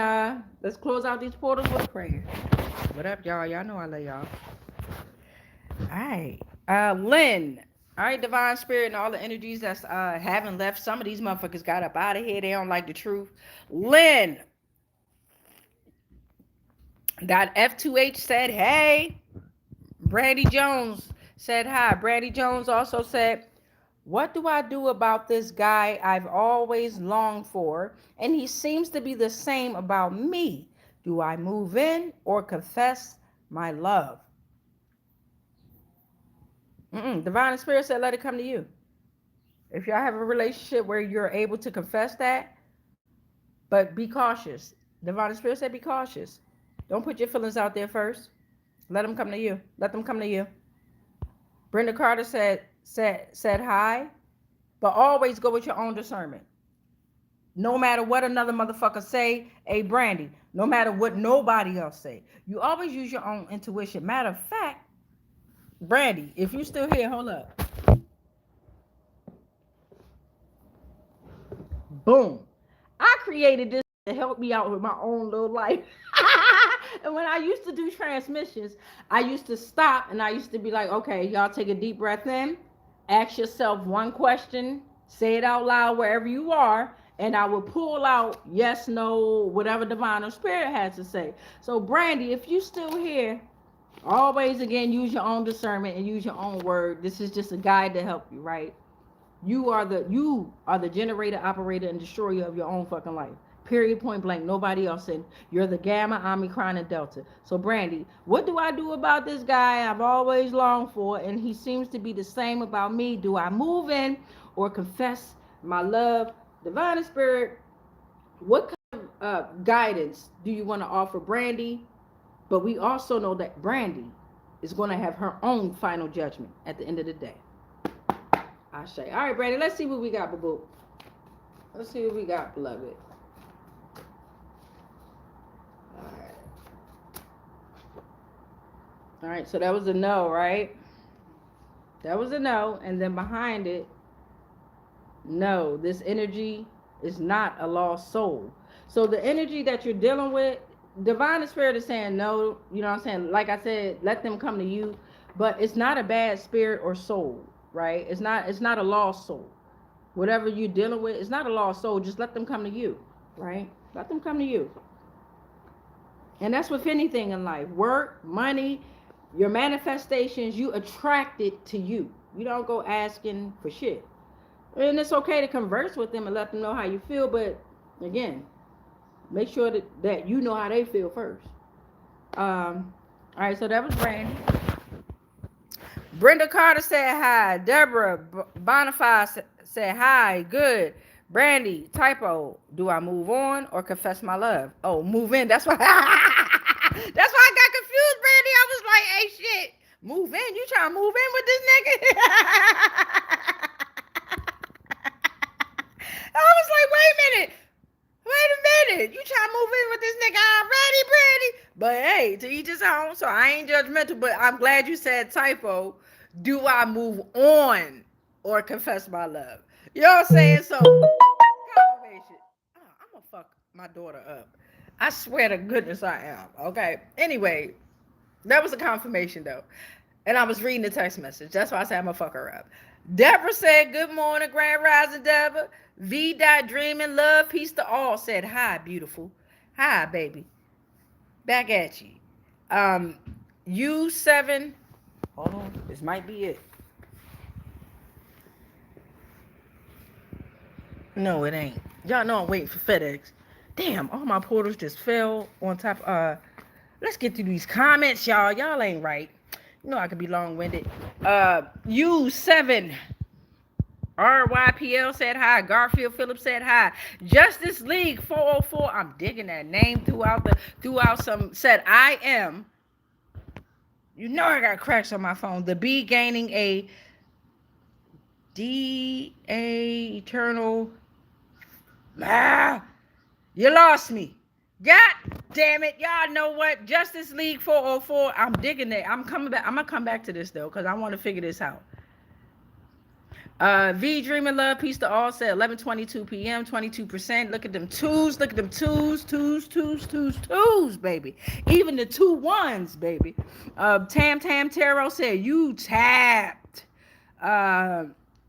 let's close out these portals with a prayer. What up, y'all? Y'all know I love y'all. All right, Lynn. All right, divine spirit and all the energies that's haven't left. Some of these motherfuckers got up out of here. They don't like the truth. Lynn, Got F2H said, hey. Brandy Jones said hi. Brandy Jones also said, what do I do about this guy I've always longed for, and he seems to be the same about me? Do I move in or confess my love? Divine Spirit said, let it come to you. If y'all have a relationship where you're able to confess that, but be cautious. Divine Spirit said, be cautious. Don't put your feelings out there first. Let them come to you. Let them come to you. Brenda Carter said hi, but always go with your own discernment. No matter what another motherfucker say, hey Brandy, no matter what nobody else say, you always use your own intuition. Matter of fact, Brandy, if you still here, hold up. Boom. I created this to help me out with my own little life. And when I used to do transmissions, I used to stop and I used to be like, okay, y'all take a deep breath in, ask yourself one question, say it out loud wherever you are, and I will pull out yes, no, whatever divine or spirit has to say. So Brandy, if you still here, always again use your own discernment and use your own word. This is just a guide to help you, right? You are the generator, operator, and destroyer of your own fucking life. Period, point blank. Nobody else. And you're the Gamma, Omicron, and Delta. So Brandy, what do I do about this guy I've always longed for, and he seems to be the same about me? Do I move in or confess my love? Divine Spirit, what kind of guidance do you want to offer Brandy? But we also know that Brandy is going to have her own final judgment at the end of the day. I say, all right, Brandy, let's see what we got, boo-boo. Let's see what we got, beloved. All right, so that was a no, right? That was a no, and then behind it, no, this energy is not a lost soul. So the energy that you're dealing with, divine spirit is saying no, you know what I'm saying? Like I said, let them come to you, but it's not a bad spirit or soul, right? It's not a lost soul. Whatever you're dealing with, it's not a lost soul. Just let them come to you, right? Let them come to you. And that's with anything in life. Work, money, your manifestations, you attract it to you. You don't go asking for shit. And it's okay to converse with them and let them know how you feel, but again, make sure that you know how they feel first. All right, so that was Brandy. Brenda Carter said hi. Deborah Bonifaz said hi. Good. Brandy, typo. Do I move on or confess my love? Oh, move in. That's why. That's why I got confused, Brandy. I was like, hey, shit. Move in. You trying to move in with this nigga? I was like, wait a minute. You trying to move in with this nigga already, Brandy? But hey, to each his own. So I ain't judgmental, but I'm glad you said typo. Do I move on or confess my love? You know what I'm saying? So, confirmation. Oh, I'm going to fuck my daughter up. I swear to goodness I am. Okay. Anyway, that was a confirmation though. And I was reading the text message. That's why I said I'm going to fuck her up. Deborah said, good morning, Grand Rising, Deborah. V. Dreaming, love, peace to all said, hi, beautiful. Hi, baby. Back at you. U7. Hold on. This might be it. No, it ain't. Y'all know I'm waiting for FedEx. Damn, all my portals just fell on top. Let's get through these comments, y'all. Y'all ain't right. You know I could be long-winded. U7. RYPL said hi. Garfield Phillips said hi. Justice League 404. I'm digging that name throughout some. Said I am. You know I got cracks on my phone. The B gaining a eternal. You lost me. God damn it. Y'all know what? Justice League 404. I'm digging it. I'm coming back. I'm going to come back to this, though, because I want to figure this out. V Dreaming Love, peace to all, said 11:22 p.m., 22%. Look at them twos. Look at them twos, baby. Even the 2 1s, baby. Tam Tarot said, you tapped.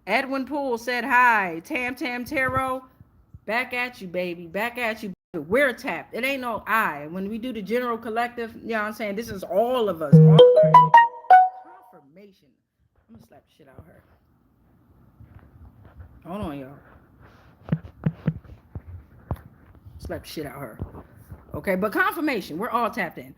Edwin Poole said, hi. Tam Tarot, back at you, baby. Back at you. We're tapped. It ain't no I. When we do the general collective, you know what I'm saying? This is all of us. All of our confirmation. I'm gonna slap the shit out of her. Hold on, y'all. Slap the shit out of her. Okay, but confirmation. We're all tapped in.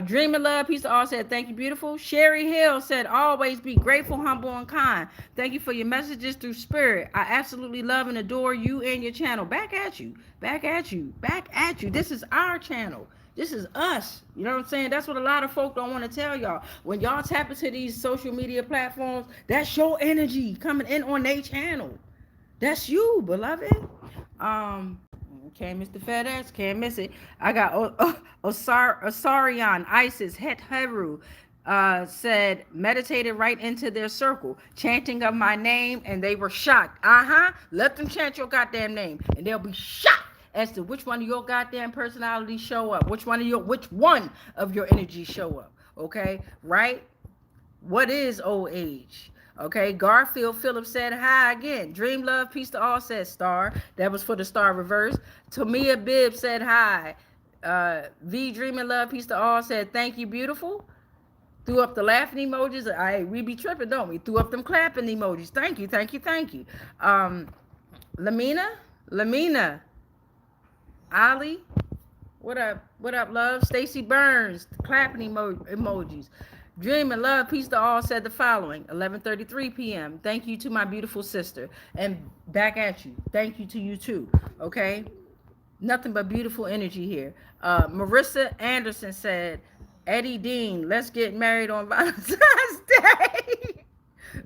Dream and Love, peace to all said, thank you, beautiful. Sherry Hill said, always be grateful, humble, and kind. Thank you for your messages through spirit. I absolutely love and adore you and your channel. Back at you. Back at you. Back at you. This is our channel. This is us. You know what I'm saying? That's what a lot of folk don't want to tell y'all. When y'all tap into these social media platforms, that's your energy coming in on their channel. That's you, beloved. Can't miss the FedEx. Can't miss it. I got Osarion, Isis, Heru, said, meditated right into their circle, chanting of my name, and they were shocked. Let them chant your goddamn name, and they'll be shocked as to which one of your goddamn personalities show up, which one of your energies show up. Okay, right? What is old age? Okay, Garfield Phillips said hi again. Dream Love, peace to all, said star. That was for the star reverse. Tamia Bibb said hi. V Dream and Love, peace to all, said thank you, beautiful. Threw up the laughing emojis. We be tripping, don't we? Threw up them clapping emojis. Thank you, thank you, thank you. Lamina, Ali, what up, love? Stacy Burns, clapping emojis. Dream and Love, peace to all, said the following, 11:33 p.m. Thank you to my beautiful sister. And back at you. Thank you to you too. Okay? Nothing but beautiful energy here. Marissa Anderson said, Eddie Dean, let's get married on Valentine's Day.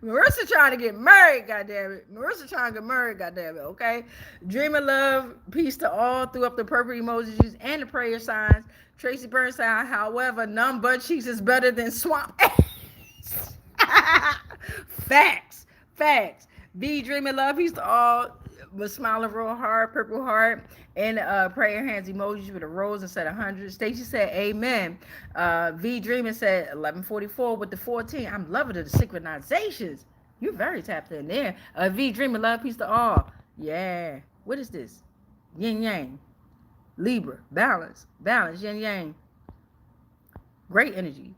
Marissa trying to get married, goddammit. Marissa trying to get married, goddammit, okay? Dream of Love, peace to all, threw up the purple emojis and the prayer signs. Tracy Burnside, however, none but cheeks is better than swamp ass. Facts. B, Dream of Love, peace to all, with smiling real hard, purple heart, and prayer hands emojis with a rose instead of 100. Stacy said, amen. V Dreaming said 11:44 with the 14. I'm loving the synchronizations. You're very tapped in there. V Dreaming, love, peace to all. Yeah. What is this? Yin Yang. Libra. Balance, yin yang. Great energy.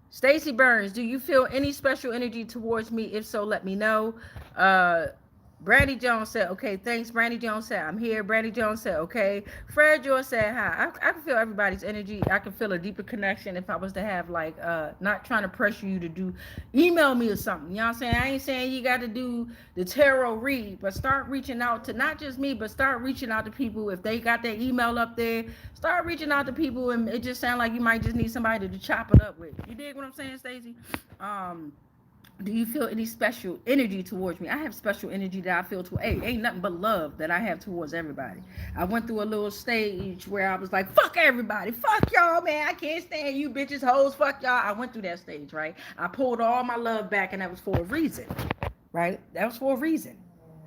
Stacy Burns, do you feel any special energy towards me? If so, let me know. Brandy Jones said, okay, thanks. Brandy Jones said, I'm here. Brandy Jones said, okay. Fred George said, hi. I can feel everybody's energy. I can feel a deeper connection if I was to have, like, not trying to pressure you to email me or something. You know what I'm saying? I ain't saying you got to do the tarot read, but start reaching out to not just me, but start reaching out to people. If they got their email up there, start reaching out to people, and it just sounds like you might just need somebody to chop it up with. You dig what I'm saying, Stacey? Do you feel any special energy towards me? I have special energy that I feel ain't nothing but love that I have towards everybody. I went through a little stage where I was like, fuck everybody. Fuck y'all, man. I can't stand you bitches, hoes. Fuck y'all. I went through that stage, right? I pulled all my love back, and that was for a reason, right? That was for a reason.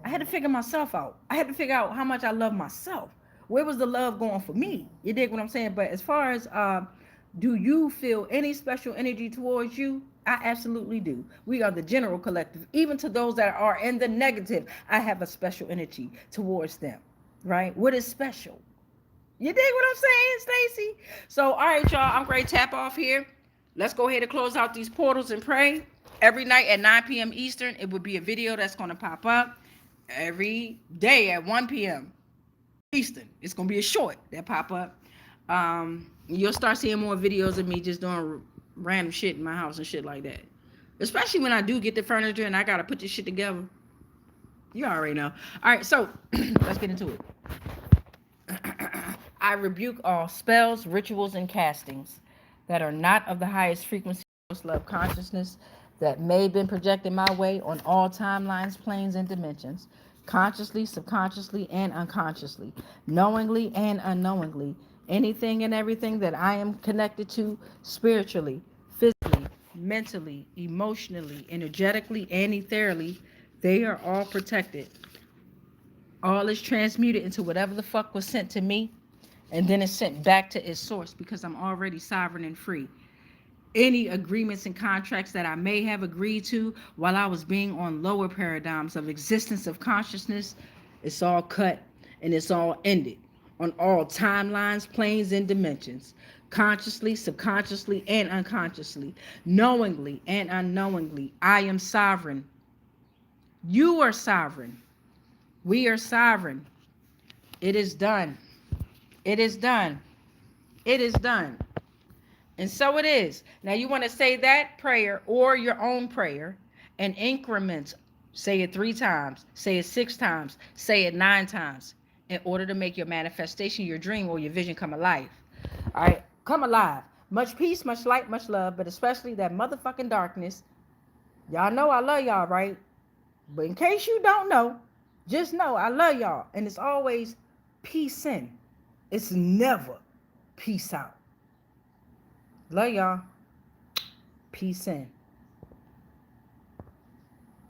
I had to figure myself out. I had to figure out how much I love myself. Where was the love going for me? You dig what I'm saying? But as far as, do you feel any special energy towards you? I absolutely do. We are the general collective. Even to those that are in the negative, I have a special energy towards them, right? What is special? You dig what I'm saying, Stacy? So, all right, y'all, I'm ready to tap off here. Let's go ahead and close out these portals and pray. Every night at 9 p.m. Eastern, it will be a video that's going to pop up. Every day at 1 p.m. Eastern, it's going to be a short that pop up. You'll start seeing more videos of me just doing random shit in my house and shit like that. Especially when I do get the furniture and I gotta put this shit together. You already know. All right, so let's get into it. I rebuke all spells, rituals, and castings that are not of the highest frequency of love consciousness that may have been projected my way on all timelines, planes, and dimensions, consciously, subconsciously, and unconsciously, knowingly and unknowingly. Anything and everything that I am connected to spiritually, physically, mentally, emotionally, energetically, and ethereally, they are all protected. All is transmuted into whatever the fuck was sent to me, and then it's sent back to its source because I'm already sovereign and free. Any agreements and contracts that I may have agreed to while I was being on lower paradigms of existence of consciousness, it's all cut. And it's all ended on all timelines, planes, and dimensions, consciously, subconsciously, and unconsciously, knowingly and unknowingly. I am sovereign. You are sovereign. We are sovereign. It is done. It is done. It is done. And so it is. Now you want to say that prayer or your own prayer in increments. Say it 3 times. Say it 6 times. Say it 9 times in order to make your manifestation, your dream, or your vision come alive. All right? Come alive. Much peace, much light, much love, but especially that motherfucking darkness. Y'all know I love y'all, right? But in case you don't know, just know I love y'all. And it's always peace in. It's never peace out. Love y'all. Peace in.